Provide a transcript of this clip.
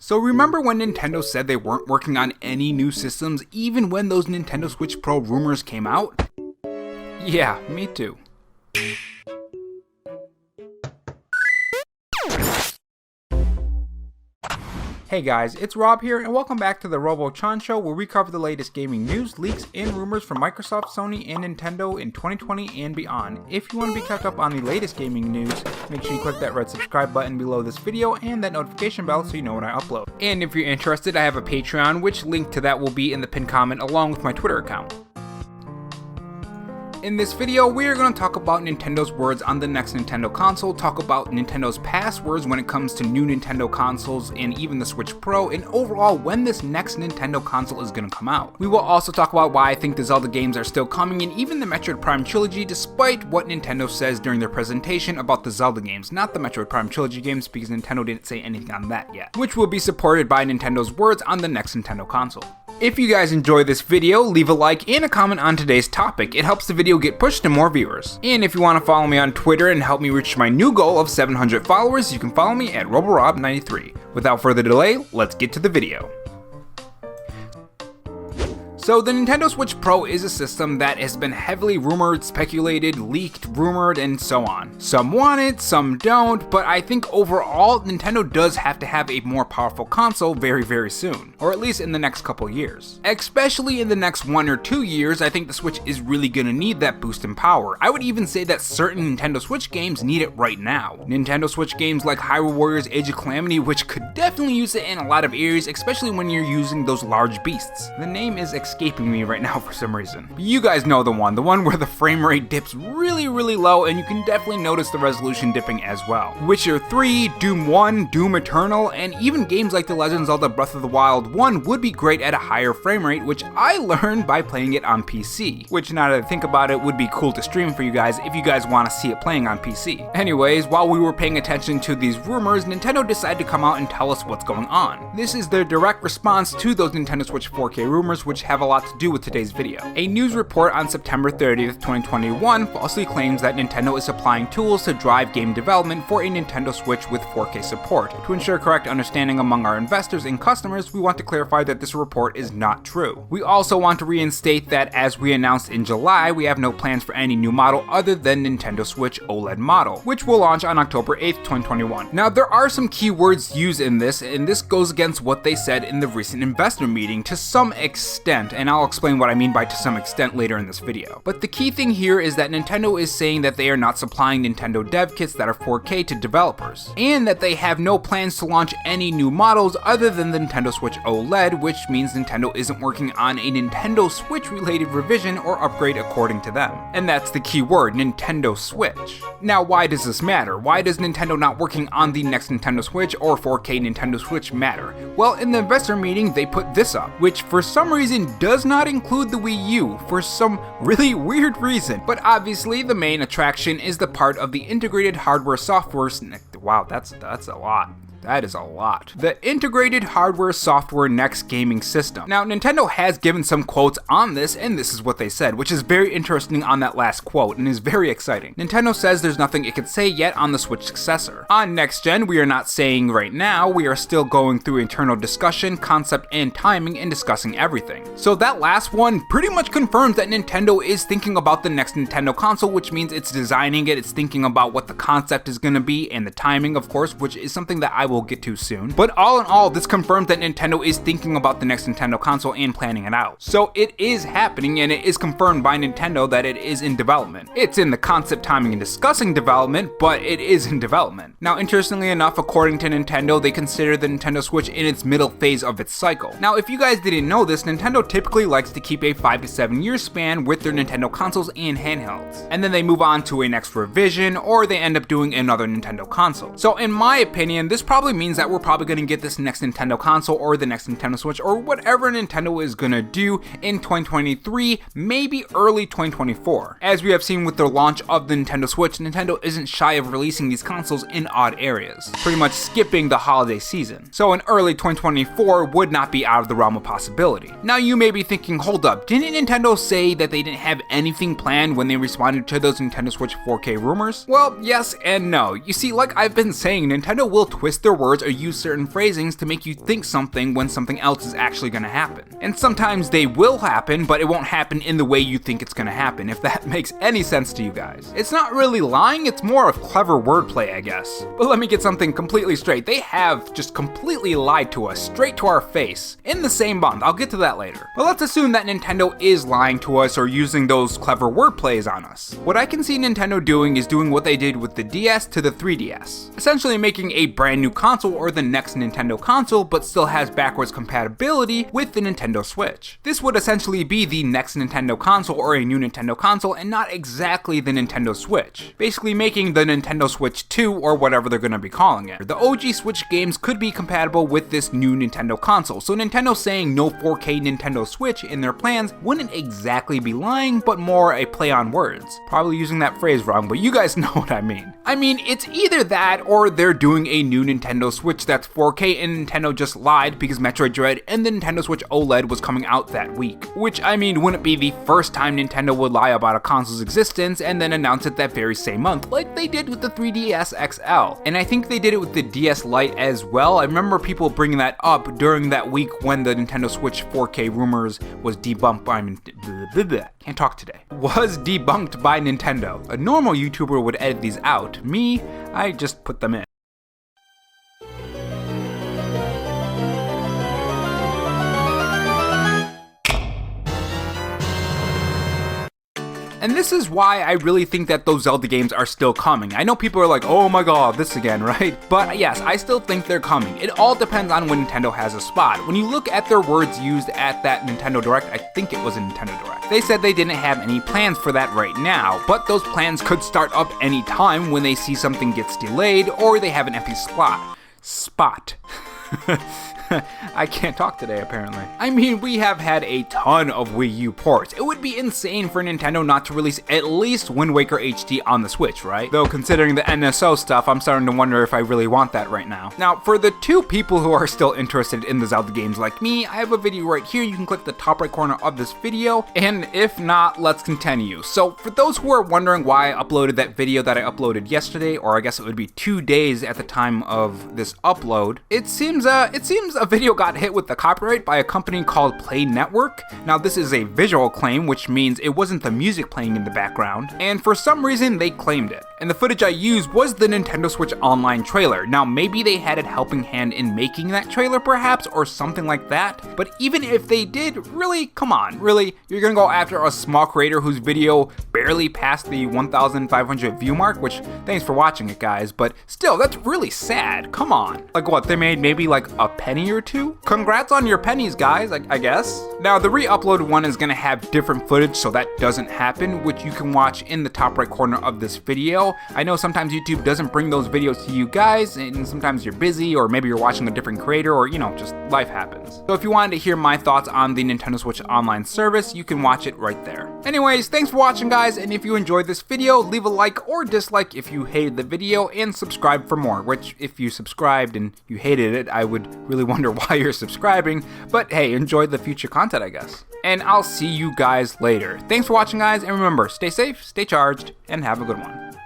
So remember when Nintendo said they weren't working on any new systems even when those Nintendo Switch Pro rumors came out? Yeah, me too. Hey guys, it's Rob here, and welcome back to the Robo-chan Show, where we cover the latest gaming news, leaks, and rumors from Microsoft, Sony, and Nintendo in 2020 and beyond. If you want to be kept up on the latest gaming news, make sure you click that red subscribe button below this video and that notification bell so you know when I upload. And if you're interested, I have a Patreon, which link to that will be in the pinned comment along with my Twitter account. In this video, we are going to talk about Nintendo's words on the next Nintendo console, talk about Nintendo's past words when it comes to new Nintendo consoles and even the Switch Pro, and overall when this next Nintendo console is going to come out. We will also talk about why I think the Zelda games are still coming and even the Metroid Prime Trilogy, despite what Nintendo says during their presentation about the Zelda games, not the Metroid Prime Trilogy games because Nintendo didn't say anything on that yet, which will be supported by Nintendo's words on the next Nintendo console. If you guys enjoy this video, leave a like and a comment on today's topic. It helps the video get pushed to more viewers. And if you want to follow me on Twitter and help me reach my new goal of 700 followers, you can follow me at roborob93. Without further delay, let's get to the video. So the Nintendo Switch Pro is a system that has been heavily rumored, speculated, leaked, rumored, and so on. Some want it, some don't, but I think overall, Nintendo does have to have a more powerful console very soon, or at least in the next couple years. Especially in the next 1 or 2 years, I think the Switch is really gonna need that boost in power. I would even say that certain Nintendo Switch games need it right now. Nintendo Switch games like Hyrule Warriors Age of Calamity, which could definitely use it in a lot of areas, especially when you're using those large beasts. The name is escaping me right now for some reason. But you guys know the one where the frame rate dips really low and you can definitely notice the resolution dipping as well. Witcher 3, Doom 1, Doom Eternal, and even games like The Legend of Zelda Breath of the Wild 1 would be great at a higher frame rate, which I learned by playing it on PC. Which, now that I think about it, would be cool to stream for you guys if you guys want to see it playing on PC. Anyways, while we were paying attention to these rumors, Nintendo decided to come out and tell us what's going on. This is their direct response to those Nintendo Switch 4K rumors, which have a lot to do with today's video. A news report on September 30th, 2021 falsely claims that Nintendo is supplying tools to drive game development for a Nintendo Switch with 4K support. To ensure correct understanding among our investors and customers, we want to clarify that this report is not true. We also want to reinstate that as we announced in July, we have no plans for any new model other than Nintendo Switch OLED model, which will launch on October 8th, 2021. Now, there are some keywords used in this, and this goes against what they said in the recent investor meeting to some extent, and I'll explain what I mean by to some extent later in this video. But the key thing here is that Nintendo is saying that they are not supplying Nintendo dev kits that are 4K to developers, and that they have no plans to launch any new models other than the Nintendo Switch OLED, which means Nintendo isn't working on a Nintendo Switch related revision or upgrade according to them. And that's the key word, Nintendo Switch. Now, why does this matter? Why does Nintendo not working on the next Nintendo Switch or 4K Nintendo Switch matter? Well, in the investor meeting, they put this up, which for some reason does not include the Wii U for some really weird reason. But obviously, the main attraction is the part of the integrated hardware software. Wow, that's a lot. That is a lot. The integrated hardware software next gaming system. Now, Nintendo has given some quotes on this, and this is what they said, which is very interesting on that last quote and is very exciting. Nintendo says there's nothing it can say yet on the Switch successor. On next gen, we are not saying right now, we are still going through internal discussion, concept, and timing and discussing everything. So that last one pretty much confirms that Nintendo is thinking about the next Nintendo console, which means it's designing it, it's thinking about what the concept is going to be, and the timing, of course, which is something that I will get to soon. But all in all, this confirms that Nintendo is thinking about the next Nintendo console and planning it out. So it is happening, and it is confirmed by Nintendo that it is in development. It's in the concept, timing, and discussing development, but it is in development. Now, interestingly enough, according to Nintendo, they consider the Nintendo Switch in its middle phase of its cycle. Now, if you guys didn't know this, Nintendo typically likes to keep a 5 to 7 year span with their Nintendo consoles and handhelds. And then they move on to a next revision, or they end up doing another Nintendo console. So in my opinion, this probably means that we're probably going to get this next Nintendo console or the next Nintendo Switch or whatever Nintendo is going to do in 2023, maybe early 2024. As we have seen with the launch of the Nintendo Switch, Nintendo isn't shy of releasing these consoles in odd areas, pretty much skipping the holiday season. So in early 2024 would not be out of the realm of possibility. Now you may be thinking, hold up, didn't Nintendo say that they didn't have anything planned when they responded to those Nintendo Switch 4K rumors? Well, yes and no. You see, like I've been saying, Nintendo will twist their their words or use certain phrasings to make you think something when something else is actually going to happen. And sometimes they will happen, but it won't happen in the way you think it's going to happen, if that makes any sense to you guys. It's not really lying, it's more of clever wordplay, I guess. But let me get something completely straight. They have just completely lied to us, straight to our face, in the same month. I'll get to that later. But let's assume that Nintendo is lying to us or using those clever wordplays on us. What I can see Nintendo doing is doing what they did with the DS to the 3DS. Essentially making a brand new console or the next Nintendo console, but still has backwards compatibility with the Nintendo Switch. This would essentially be the next Nintendo console or a new Nintendo console and not exactly the Nintendo Switch. Basically making the Nintendo Switch 2 or whatever they're going to be calling it. The OG Switch games could be compatible with this new Nintendo console, so Nintendo saying no 4K Nintendo Switch in their plans wouldn't exactly be lying, but more a play on words. Probably using that phrase wrong, but you guys know what I mean. I mean, it's either that or they're doing a new Nintendo Switch that's 4K and Nintendo just lied because Metroid Dread and the Nintendo Switch OLED was coming out that week. Which, I mean, wouldn't be the first time Nintendo would lie about a console's existence and then announce it that very same month, like they did with the 3DS XL. And I think they did it with the DS Lite as well. I remember people bringing that up during that week when the Nintendo Switch 4K rumors was debunked by can't talk today. Was debunked by Nintendo. A normal YouTuber would edit these out. Me, I just put them in. And this is why I really think that those Zelda games are still coming. I know people are like, oh my god, this again, right? But yes, I still think they're coming. It all depends on when Nintendo has a spot. When you look at their words used at that Nintendo Direct, I think it was a Nintendo Direct, they said they didn't have any plans for that right now, but those plans could start up any time when they see something gets delayed or they have an empty spot. I can't talk today, apparently. I mean, we have had a ton of Wii U ports. It would be insane for Nintendo not to release at least Wind Waker HD on the Switch, right? Though considering the NSO stuff, I'm starting to wonder if I really want that right now. Now, for the two people who are still interested in the Zelda games like me, I have a video right here. You can click the top right corner of this video, and if not, let's continue. So, for those who are wondering why I uploaded that video that I uploaded yesterday, or I guess it would be 2 days at the time of this upload, it seems a video got hit with the copyright by a company called Play Network. Now this is a visual claim, which means it wasn't the music playing in the background, and for some reason they claimed it. And the footage I used was the Nintendo Switch Online trailer. Now maybe they had a helping hand in making that trailer perhaps, or something like that, but even if they did, really, come on, really? You're gonna go after a small creator whose video barely passed the 1,500 view mark, which, thanks for watching it guys, but still, that's really sad, come on. Like what, they made maybe like a penny or two? Congrats on your pennies guys, I guess. Now the re-uploaded one is gonna have different footage so that doesn't happen, which you can watch in the top right corner of this video. I know sometimes YouTube doesn't bring those videos to you guys, and sometimes you're busy, or maybe you're watching a different creator, or just life happens. So if you wanted to hear my thoughts on the Nintendo Switch Online service, you can watch it right there. Anyways, thanks for watching guys, and if you enjoyed this video, leave a like or dislike if you hated the video, and subscribe for more, which if you subscribed and you hated it, I would really wonder why you're subscribing, but hey, enjoy the future content I guess. And I'll see you guys later. Thanks for watching guys, and remember, stay safe, stay charged, and have a good one.